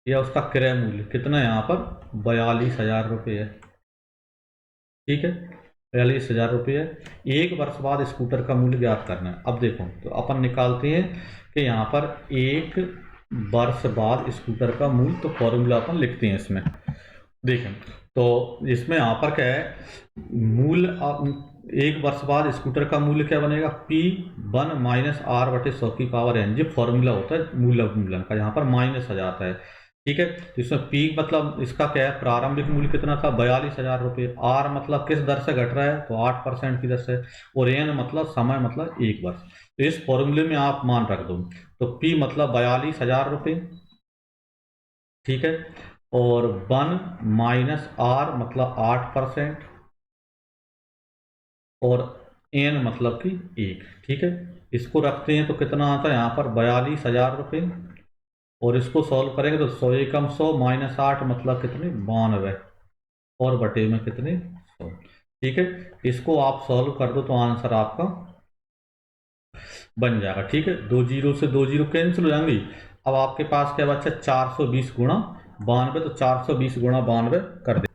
Speaker 1: या उसका क्रय मूल्य कितना है, यहाँ पर 42,000 रुपये है। ठीक है, 42,000 रुपये है। 1 वर्ष बाद स्कूटर का मूल्य ज्ञात करना है। अब देखो तो अपन निकालते हैं कि यहाँ पर 1 वर्ष बाद स्कूटर का मूल्य, तो फॉर्मूला अपन लिखते हैं इसमें। देखें तो इसमें यहाँ पर क्या है, मूल्य 1 वर्ष बाद स्कूटर का मूल्य क्या बनेगा, P1 माइनस R बटे 100 की पावर n, ये फॉर्मूला होता है मूल्य अवमूल्यन का, यहाँ पर माइनस आ जाता है। ठीक है, तो इसमें P मतलब इसका क्या है, प्रारंभिक मूल्य कितना था, 42,000 रुपये, R मतलब किस दर से घट रहा है, तो 8% की दर से, और n मतलब समय मतलब 1 वर्ष। तो इस फॉर्मूले में आप मान रख दो, तो P मतलब 42,000 रुपये। ठीक है, और 1 माइनस R मतलब 8%, और n मतलब कि 1। ठीक है, इसको रखते हैं तो कितना आता है यहाँ पर 42,000 रुपये, और इसको सॉल्व करेंगे तो 100 एकम 100 माइनस 8 मतलब कितने, 92, और बटे में कितने, 100। ठीक है, इसको आप सॉल्व कर दो तो आंसर आपका बन जाएगा। ठीक है, 2 जीरो से 2 जीरो कैंसिल हो जाएंगी। अब आपके पास क्या बचा, 420 गुणा 92, तो 420 गुणा 92 कर दे,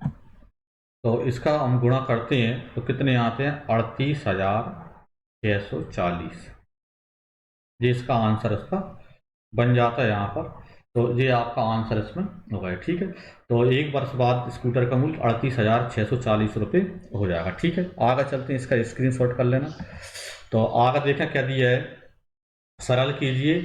Speaker 1: तो इसका हम गुणा करते हैं तो कितने आते हैं, 38,640, ये इसका आंसर इसका बन जाता है यहाँ पर। तो ये आपका आंसर इसमें हो गया। ठीक है, तो 1 वर्ष बाद स्कूटर का मूल्य 38,640 रुपये हो जाएगा। ठीक है, आगे चलते हैं, इसका स्क्रीनशॉट कर लेना। तो आगे देखें क्या दिया है, सरल कीजिए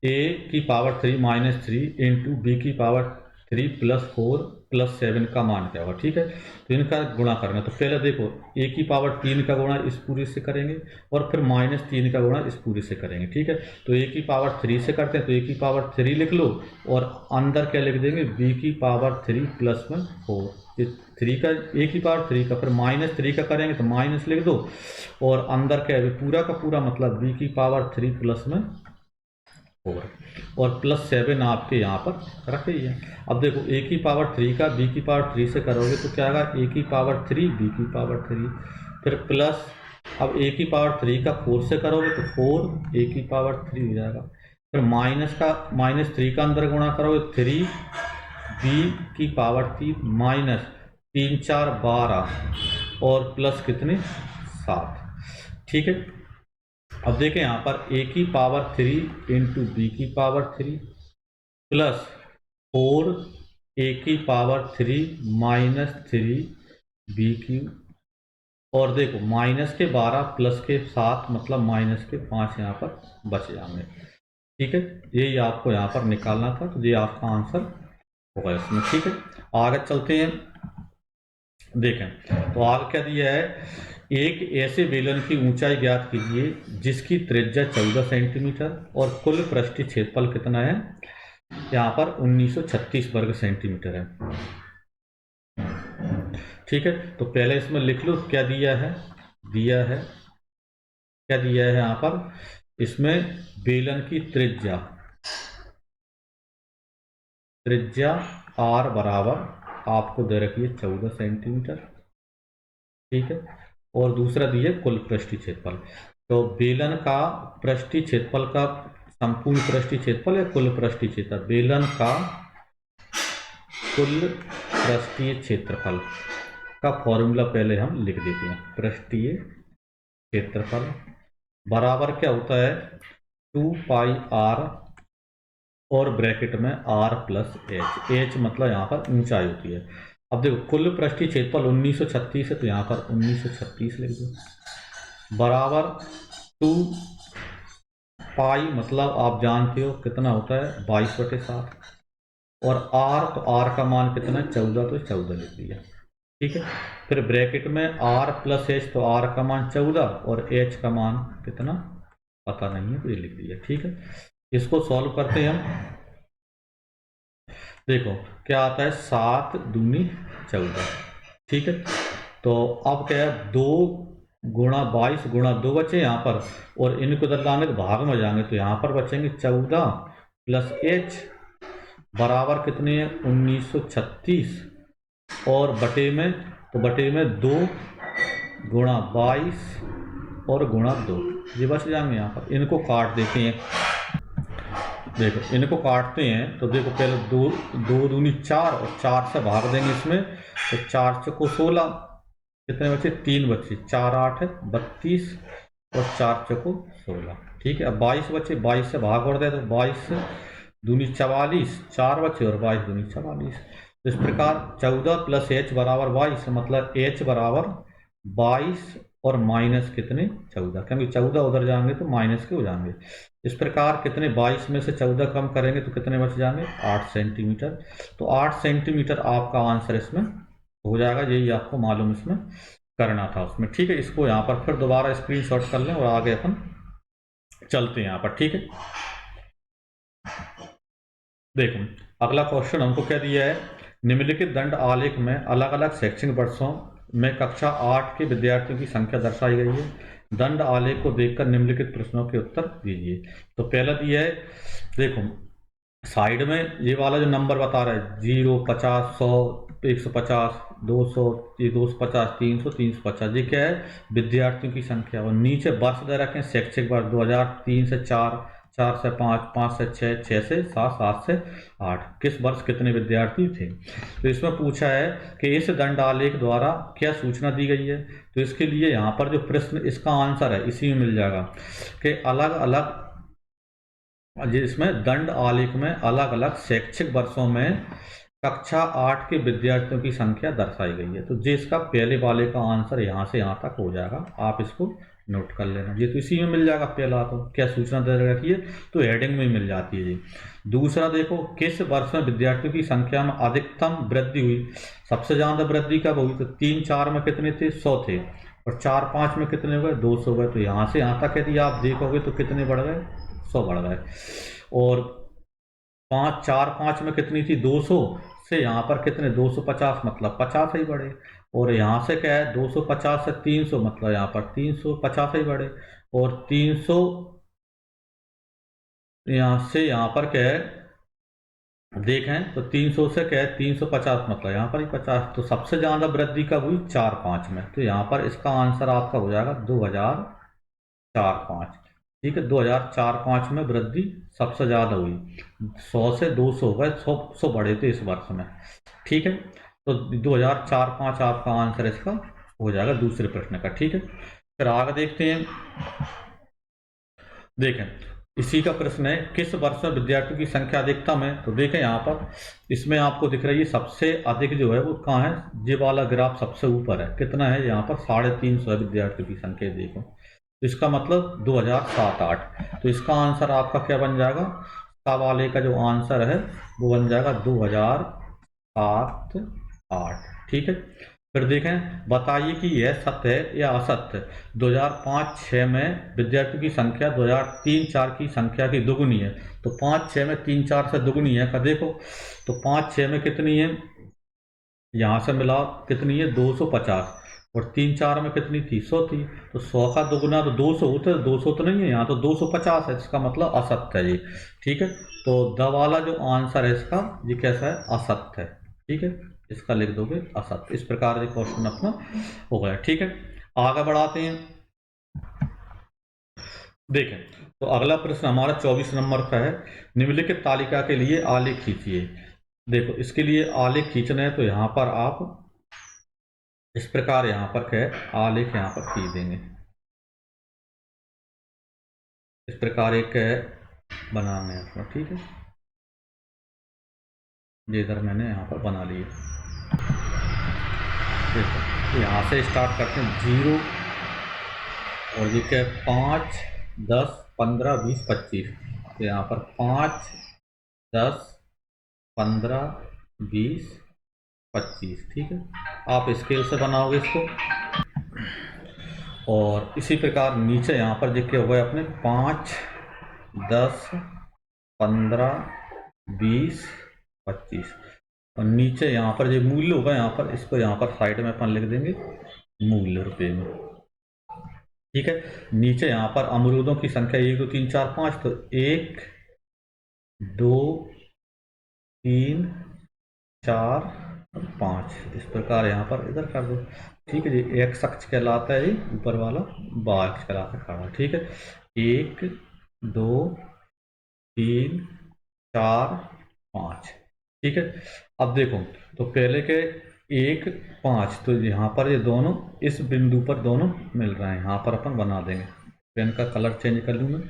Speaker 1: a की पावर 3 माइनस 3 इंटू बी की पावर 3 प्लस 4 प्लस 7 का मान क्या होगा। ठीक है, तो इनका गुणा करना, तो पहले देखो a की पावर 3 का गुणा इस पूरी से करेंगे, और फिर माइनस 3 का गुणा इस पूरी से करेंगे। ठीक है, तो a की पावर 3 से करते हैं, तो a की पावर 3 लिख लो, और अंदर क्या लिख देंगे, b की पावर 3 प्लस में 4, ये 3 का, a की पावर 3 का, फिर माइनस 3 का करेंगे तो माइनस लिख दो, और अंदर क्या है, पूरा का पूरा मतलब b की पावर 3 प्लस में 4, और प्लस 7 आपके यहाँ पर रखे ही है। अब देखो a की पावर 3 का b की पावर 3 से करोगे तो क्या आएगा, a की पावर 3 b की पावर 3, फिर प्लस, अब a की पावर 3 का 4 से करोगे तो 4 a की पावर 3 हो जाएगा, फिर माइनस 3 का अंदर गुणा करोगे 3 b की पावर 3 माइनस 3 4 12, और प्लस कितने, 7। ठीक है, अब देखें यहाँ पर a की पावर 3 इंटू बी की पावर 3 प्लस 4 a की पावर 3 माइनस 3 बी की, और देखो माइनस के 12 प्लस के 7 मतलब माइनस के 5 यहाँ पर बच जाएंगे। ठीक है, यही आपको यहाँ पर निकालना था, तो ये आपका आंसर होगा इसमें। ठीक है, आगे चलते हैं, देखें तो आगे क्या दिया है, एक ऐसे बेलन की ऊंचाई ज्ञात कीजिए जिसकी त्रिज्या 14 सेंटीमीटर और कुल पृष्ठीय क्षेत्रफल कितना है, यहाँ पर 1936 वर्ग सेंटीमीटर है। ठीक है, तो पहले इसमें लिख लो क्या दिया है, क्या दिया है यहाँ पर, इसमें बेलन की त्रिज्या r बराबर आपको दे रखी है 14 सेंटीमीटर। ठीक है, और दूसरा दिए कुल पृष्ठीय क्षेत्रफल, तो बेलन का पृष्ठीय क्षेत्रफल का संपूर्ण पृष्ठीय क्षेत्रफल या कुल पृष्ठीय क्षेत्रफल, बेलन का कुल पृष्ठीय क्षेत्रफल का फॉर्मूला पहले हम लिख देते हैं, पृष्ठीय क्षेत्रफल बराबर क्या होता है 2πr और ब्रैकेट में r प्लस एच, एच मतलब यहाँ पर ऊंचाई होती है। अब देखो कुल पृष्ठीय क्षेत्रफल 1936 है तो यहाँ पर 1936 लिख दो बराबर 2 पाई मतलब आप जानते हो कितना होता है 22/7 और r तो r का मान कितना है 14 तो 14 लिख दिया। ठीक है, फिर ब्रैकेट में r प्लस एच तो r का मान 14 और h का मान कितना पता नहीं है तो ये लिख दिया। ठीक है, इसको सॉल्व करते हैं हम। देखो क्या आता है 7 दूनी 14। ठीक है, तो अब क्या है 2 गुणा 22 गुणा 2 बचे यहाँ पर और इनको दलाने के भाग में जाएंगे तो यहाँ पर बचेंगे 14 प्लस एच बराबर कितने हैं 1936 और बटे में तो बटे में 2 गुणा 22 और गुणा 2 ये बच जाएंगे। यहाँ पर इनको काट देते हैं। देखो इनको काटते हैं तो देखो पहले 2 दूनी 4 और 4 से भाग देंगे इसमें तो 4 चौको 16 कितने बचे 3 बचे 4 8 32 और 4 चौको 16। ठीक है, अब 22 बचे 22 से भाग कर दे तो 22 दूनी 44 4 बचे और 22 दूनी 44। तो इस प्रकार 14 प्लस एच बराबर 22 मतलब एच बराबर 22 और माइनस कितने 14 क्योंकि 14 उधर जाएंगे तो माइनस के हो जाएंगे। इस प्रकार कितने 22 में से 14 कम करेंगे तो कितने बच जाएंगे 8 सेंटीमीटर। तो 8 सेंटीमीटर आपका आंसर इसमें हो जाएगा, यही आपको मालूम इसमें करना था उसमें। ठीक है, इसको यहाँ पर फिर दोबारा स्क्रीनशॉट कर लें और आगे अपन चलते हैं यहाँ पर। ठीक है, देखो अगला क्वेश्चन हमको क्या दिया है निम्नलिखित दंड आलेख में अलग अलग शैक्षणिक वर्षों में कक्षा 8 के विद्यार्थियों की संख्या दर्शाई गई है। दंड आलेख को देखकर निम्नलिखित प्रश्नों के उत्तर दीजिए। तो पहला दिया है देखो साइड में ये वाला जो नंबर बता रहा है 0 50 100 150 200 ये 250 300 350 ये क्या है विद्यार्थियों की संख्या और नीचे वर्ष दे रखे हैं शैक्षिक वर्ष 2003 से 4 4 से 5 5 से 6 6 से 7 7 से 8 किस वर्ष कितने विद्यार्थी थे। तो इसमें पूछा है कि इस दंड आलेख द्वारा क्या सूचना दी गई है। तो इसके लिए यहाँ पर जो प्रश्न इसका आंसर है इसी में मिल जाएगा कि अलग अलग जिसमें दंड आलेख में अलग अलग शैक्षिक वर्षों में कक्षा 8 के विद्यार्थियों की संख्या दर्शाई गई है। तो जिसका पहले वाले का आंसर यहाँ से यहाँ तक हो जाएगा, आप इसको नोट कर लेना। ये तो इसी में मिल जाएगा पहला, तो क्या सूचना दे रखी है तो हेडिंग में मिल जाती है जी। दूसरा देखो किस वर्ष में विद्यार्थियों की संख्या में अधिकतम वृद्धि हुई। सबसे ज्यादा वृद्धि कब हुई तो 3 4 में कितने थे 100 थे और 4 5 में कितने हुए 200 गए। तो यहाँ से यहाँ तक यदि आप देखोगे तो कितने बढ़ गए 100 बढ़ गए और 5 4 5 में कितनी थी 200 से यहाँ पर कितने 250 मतलब 50 ही बढ़े और यहाँ से क्या है 250 से 300 मतलब यहाँ पर 350 ही बढ़े और 300 यहाँ से यहाँ पर क्या है देखें तो 300 से क्या है 350 मतलब यहाँ पर ही 50। तो सबसे ज़्यादा वृद्धि कब हुई 4 5 में। तो यहाँ पर इसका आंसर आपका हो जाएगा 2004-5। ठीक है, 2004-5 में वृद्धि सबसे ज़्यादा हुई 100 से 200 गए 100 बढ़े थे इस वर्ष में। ठीक है, तो 2004-5 आपका आंसर इसका हो जाएगा दूसरे प्रश्न का। ठीक है, फिर आगे देखते हैं। देखें इसी का प्रश्न है किस वर्ष में विद्यार्थियों की संख्या अधिकतम है। तो देखें यहाँ पर इसमें आपको दिख रही है सबसे अधिक जो है वो कहाँ है, ये वाला ग्राफ सबसे ऊपर है कितना है यहाँ पर 350 है विद्यार्थियों की संख्या। देखो तो इसका मतलब 2007-8। तो इसका आंसर आपका क्या बन जाएगा, सा वाले का जो आंसर है वो बन जाएगा 2007-8। ठीक है, फिर देखें बताइए कि यह सत्य है या असत्य। 2005-6 में विद्यार्थियों की संख्या 2003-4 की संख्या की दुगुनी है। तो 5-6 में 3-4 से दुगुनी है का देखो तो 5-6 में कितनी है यहाँ से मिला कितनी है 250 और 3-4 में कितनी थी 100 थी। तो 100 का दुगुना तो 200 होता है, 200 तो नहीं है यहाँ तो 250 है, इसका मतलब असत्य है ये। ठीक है, तो द वाला जो आंसर है इसका ये कैसा है असत्य है। ठीक है, इसका लिख दोगे असत्य। इस प्रकार से क्वेश्चन अपना हो गया। ठीक है, आगे बढ़ाते हैं। देखें तो अगला प्रश्न हमारा 24 नंबर का है निम्नलिखित तालिका के लिए आलेख खींचिए। देखो इसके लिए आलेख खींचना है तो यहाँ पर आप इस प्रकार यहाँ पर क्या है आलेख यहाँ पर खींच देंगे। इस प्रकार एक बनाना है अपना, ठीक है। ये इधर मैंने यहाँ पर बना लिए। देखो यहाँ से स्टार्ट करते हैं 0 और ये क्या 5, 10, 15, 20, 25। तो यहाँ पर 5, 10, 15, 20, 25, ठीक है। आप स्केल से बनाओगे इसको। और इसी प्रकार नीचे यहाँ पर लिखे हुए अपने 5, 10, 15, 20, 25 और नीचे यहाँ पर जो मूल्य होगा यहाँ पर इसको यहाँ पर साइड में अपन लिख देंगे मूल्य रुपए में, ठीक है। नीचे यहाँ पर अमरूदों की संख्या 1, 2, 3, 4, 5, तो 1, 2, 3, 4 और 5 इस प्रकार यहाँ पर इधर कर दो, ठीक है जी। एक्स अक्ष कहलाता है, ऊपर वाला वाई अक्ष कहलाता है खड़ा, ठीक है। 1, 2, 3, 4, 5, ठीक है। अब देखो तो पहले के 1, 5 तो यहाँ पर ये दोनों इस बिंदु पर दोनों मिल रहे हैं, यहाँ पर अपन बना देंगे। पेन का कलर चेंज कर लूँ मैं।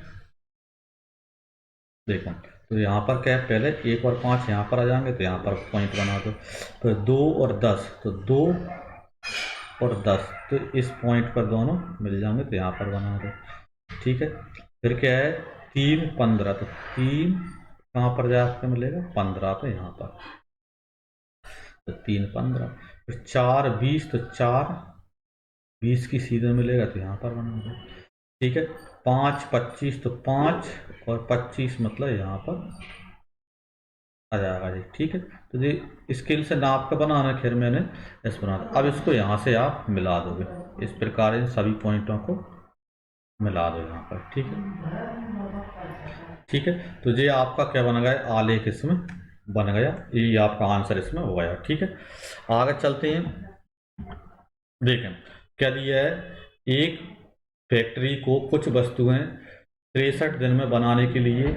Speaker 1: देखो तो यहाँ पर क्या है, पहले 1 और 5 यहाँ पर आ जाएंगे तो यहाँ पर पॉइंट बना दो। तो 2 और 10 तो 2 और 10 तो इस पॉइंट पर दोनों मिल जाएंगे तो यहाँ पर बना दो, ठीक है। फिर क्या है 3, 15 तो 3 कहाँ पर जाकर मिलेगा 15 पे यहाँ पर, तो 3, 15। फिर 4, 20 तो 4, 20 की सीधे मिलेगा तो यहाँ पर बना दो, ठीक है। 5, 25 तो 5 और 25 मतलब यहाँ पर आ जाएगा जी, ठीक है। तो ये स्केल से नाप का बनाना, खैर मैंने इस बना। अब इसको यहाँ से आप मिला दोगे इस प्रकार, इन सभी पॉइंटों को मिला दो यहाँ पर, ठीक है, ठीक है। तो ये आपका क्या बन गया, आलेख इसमें बन गया, ये आपका आंसर इसमें हो गया, ठीक है। आगे चलते हैं। देखें क्या दिया है, एक फैक्ट्री को कुछ वस्तुएं 63 दिन में बनाने के लिए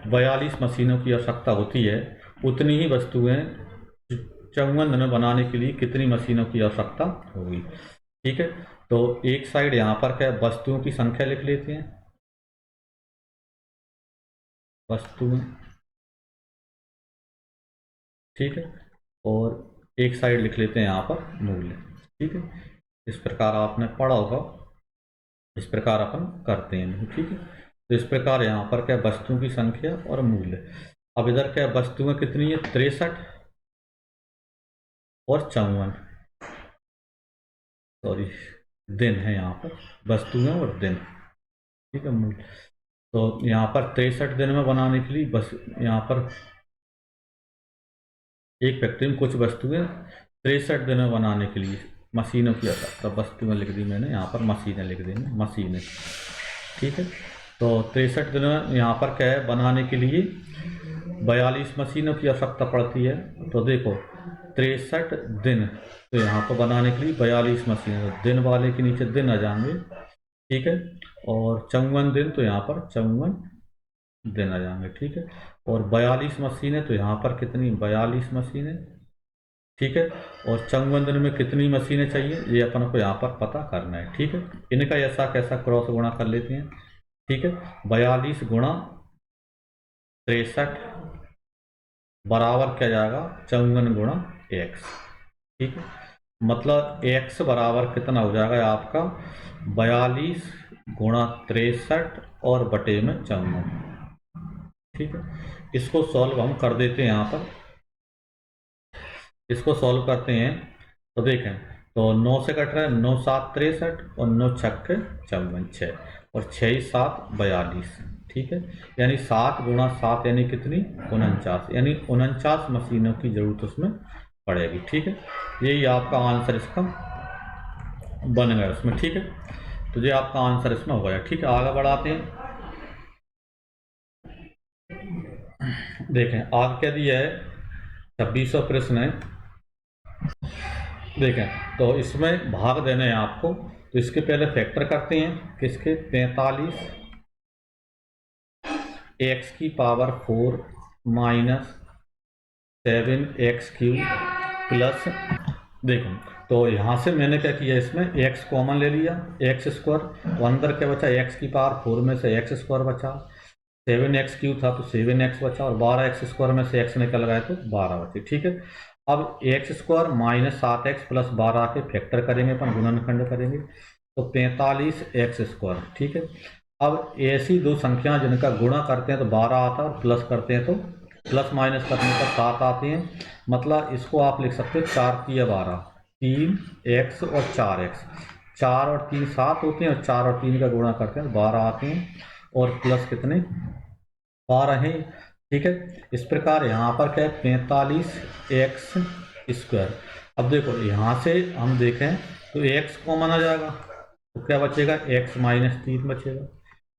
Speaker 1: 42 मशीनों की आवश्यकता होती है, उतनी ही वस्तुएं 54 दिन में बनाने के लिए कितनी मशीनों की आवश्यकता होगी, ठीक है। तो एक साइड यहाँ पर क्या वस्तुओं की संख्या लिख लेते हैं, वस्तुएं, ठीक है। और एक साइड लिख लेते हैं यहाँ पर मूल्य, ठीक है। इस प्रकार आपने पढ़ा होगा, इस प्रकार अपन करते हैं, ठीक है। तो इस प्रकार यहाँ पर क्या वस्तुओं की संख्या और मूल्य। अब इधर क्या वस्तुएं कितनी है 63 और 54, सॉरी दिन है यहाँ पर, वस्तुएं और दिन, ठीक है। मूल्य तो यहाँ पर 63 दिन में बनाने के लिए बस यहाँ पर एक फैक्ट्री में कुछ वस्तुएं 63 दिन में बनाने के लिए मशीनों की आवश्यकता, वस्तुएं लिख दी मैंने यहाँ पर, मशीनें लिख देंगे, मशीनें, ठीक है। तो 63 दिन में यहाँ पर क्या है बनाने के लिए 42 मशीनों की आवश्यकता पड़ती है। तो देखो 63 दिन तो यहाँ पर बनाने के लिए 42 मशीनें, दिन वाले के नीचे दिन आ जाएंगे, ठीक है। और 54 दिन तो यहाँ पर 54 दिन आ जाएंगे, ठीक है। और 42 मशीनें तो यहाँ पर कितनी 42 मशीनें, ठीक है। और 54 दिन में कितनी मशीनें चाहिए ये अपन को यहाँ पर पता करना है, ठीक है। इनका ऐसा कैसा क्रॉस गुणा कर लेते हैं, ठीक है। 42 गुणा 63 बराबर क्या जाएगा 54 गुणा x, ठीक है। मतलब x बराबर कितना हो जाएगा आपका 42 गुणा 63 और बटे में 54, ठीक है। इसको सॉल्व हम कर देते हैं यहाँ पर, इसको सॉल्व करते हैं तो देखें तो 9 से कट रहा है 9, 7, 63 और 9 छक्के 54, 6 और 6, 7, 42, ठीक है। यानी 7 गुणा 7 यानी कितनी 49, यानी 49 मशीनों की जरूरत उसमें पड़ेगी, ठीक है। यही आपका आंसर इसका बन गया उसमें, ठीक है। तो ये आपका आंसर इसमें हो गया, ठीक है। आगे बढ़ाते हैं। देखें आगे क्या दिया है 26वां प्रश्न है। देखें तो इसमें भाग देना है आपको, तो इसके पहले फैक्टर करते हैं किसके 45 x की power 4 minus 7 x cube plus, देखो तो यहाँ से मैंने क्या किया, इसमें x कॉमन ले लिया, एक्स स्क्वायर, तो अंदर क्या बचा, x की पावर 4 में से x स्क्वायर बचा, 7x क्यूब था तो 7x बचा, और 12x स्क्वायर में से x निकल गए तो 12 बचे। ठीक है, अब x square minus 7x plus 12 के फैक्टर करेंगे, अपन गुणनखंड करेंगे, तो 45x स्क्वायर। ठीक है, अब ऐसी दो संख्या जिनका गुणा करते हैं तो 12 आता है, और प्लस करते हैं तो प्लस माइनस करने पर 7 आते हैं, मतलब इसको आप लिख सकते हो 4 तिया 12, 3x और 4x, 4 और 3 7 होते हैं, और 4 और 3 का गुणा करते हैं 12 आते हैं, और प्लस कितने 12 हैं। ठीक है, इस प्रकार यहाँ पर क्या है 45x स्क्वायर। अब देखो यहाँ से हम देखें तो x कॉमन आ जाएगा, तो क्या बचेगा, x माइनस 3 बचेगा,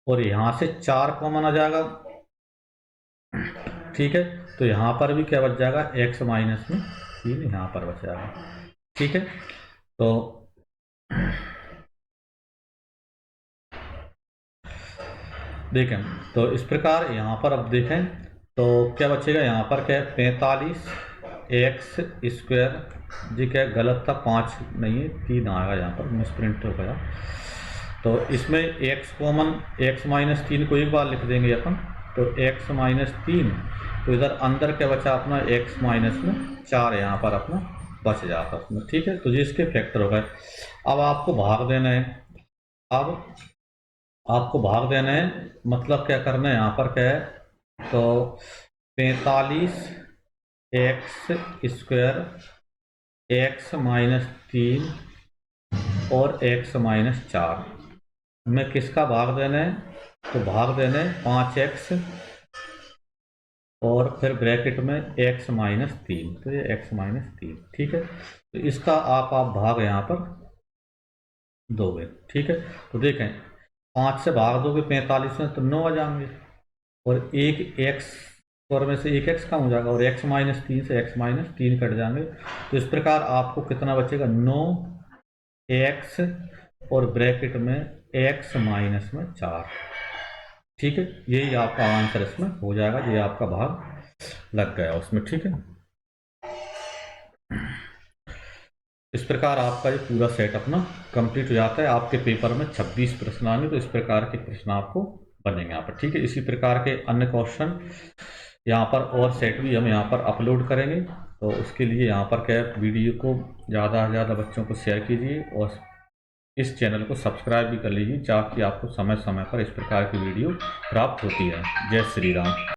Speaker 1: और यहाँ से 4 कॉमन आ जाएगा। ठीक है, तो यहाँ पर भी क्या बच जाएगा, x माइनस में 3 यहाँ पर बच जाएगा। ठीक है, तो देखें तो इस प्रकार यहाँ पर अब देखें तो क्या बचेगा, यहाँ पर क्या है 45x स्क्वायर जी, क्या गलत था, 5 नहीं है 3 आएगा, यहाँ पर मिसप्रिंट हो गया। तो इसमें x कॉमन, x माइनस 3 को एक बार लिख देंगे अपन, तो x माइनस 3, तो इधर अंदर क्या बचा अपना, x माइनस में 4 यहाँ पर अपना बच जाता उसमें। ठीक है, तो ये इसके फैक्टर हो गए। अब आपको भाग देना है, अब आपको भाग देना है, मतलब क्या करना है, यहाँ पर क्या है, तो 45x स्क्वायर, x माइनस 3 और x माइनस 4 में किसका भाग देना है, तो भाग देना है 5x और फिर ब्रैकेट में x माइनस 3, तो ये x माइनस 3। ठीक है, तो इसका आप भाग यहाँ पर दोगे। ठीक है, तो देखें 5 से भाग दोगे 45 में तो 9 आ जाएंगे, और एक x स्क्वायर में से एक x कम हो जाएगा, और x माइनस 3 से x माइनस 3 कट जाएंगे, तो इस प्रकार आपको कितना बचेगा, 9x और ब्रैकेट में x माइनस में 4। ठीक है, यही आपका आंसर इसमें हो जाएगा, ये आपका भाग लग गया उसमें। ठीक है, इस प्रकार आपका ये पूरा सेट अपना कंप्लीट हो जाता है। आपके पेपर में 26 प्रश्न आएंगे, तो इस प्रकार के प्रश्न आपको बनेंगे यहाँ पर। ठीक है, इसी प्रकार के अन्य क्वेश्चन यहाँ पर और सेट भी हम यहाँ पर अपलोड करेंगे, तो उसके लिए यहाँ पर क्या वीडियो को ज़्यादा से ज़्यादा बच्चों को शेयर कीजिए, और इस चैनल को सब्सक्राइब भी कर लीजिए, ताकि आपको समय समय पर इस प्रकार की वीडियो प्राप्त होती है। जय श्री राम।